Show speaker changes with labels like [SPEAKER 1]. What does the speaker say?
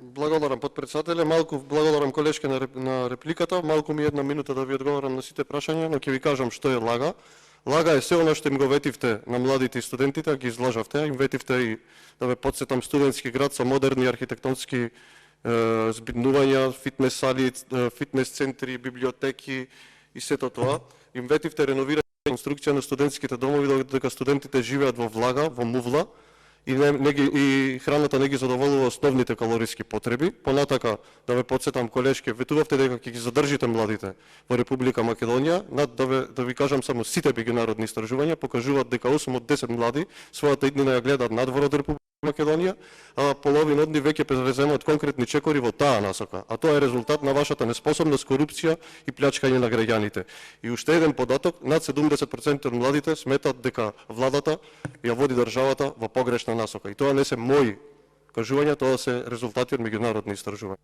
[SPEAKER 1] Благодарам потпредседателе, малку благодарам колешке на репликата, малку ми една минута да ви одговорам на сите прашања, но ќе ви кажам што е лага. Лага е се она што им го ветивте на младите и студентите, ги излажавте, им ветивте и да ве подсетам студентски град со модерни архитектонски збиднувања, фитнес сали, фитнес центри, библиотеки и сето тоа. Им ветивте реновирање конструкција на студентските домови додека студентите живеат во влага, во мувла и храната не ги задоволува основните калориски потреби. Понатака, да ве подсетам колешке, ветувавте дека ќе ги задржите младите во Република Македонија, да ви кажам само сите меѓународни истражувања покажуваат дека 8 од 10 млади својата иднина ја гледаат надвор од Република Македонија, а половина од нив веќе преземаат конкретни чекори во таа насока, а тоа е резултат на вашата неспособност, корупција и плячкање на граѓаните. И уште еден податок, над 70% од младите сметат дека владата ја води државата во погрешна насока. И тоа не се мои кажувања, тоа се резултати од меѓународни истражувања.